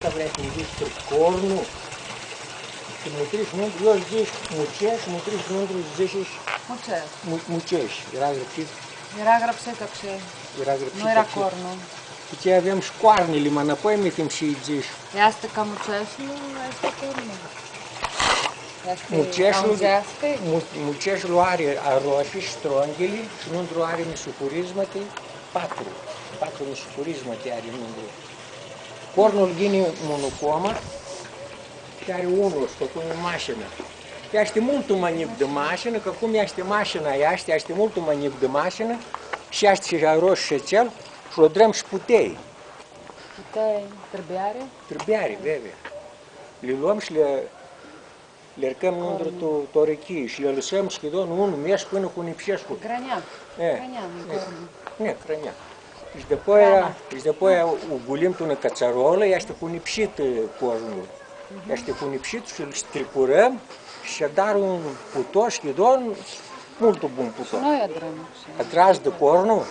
asta vrea să-mi zici că cornul, și mutriș mândru, eu zici muceș, mutriș mândru zici muceș. Era grăbit? Era grăbsit, так что Era grăbit. nu era cornul. Deci avem școarnele, mă înapoi mi tem și zici. Asta ca muceș, nu este cornul. Muceșul are aroșii, ștronghele și mândru are misupurizmate, patru misupurizmate are mândru. Cornul ghine monocoma și are unul, stăpân în mașină. Este mult manip de mașină, că cum este mașina este mult manip de mașină și este și aroș și cel și o drăm și putei. Putei, trăbeare? Trăbeare, vede. Le luăm și le rcăm mândru torechii și le lăsăm și chidon unul meș până cu nipșeșcul. Grănean. Grănean în cornul. Ne, grănean. Și după aia ugulim tu în cățarolă, este cu nipșit cornul. Este cu nipșit și îl stricurăm și dar un putoș, chidon, mult bun putoș. Noi adrăm. Atras de cornul?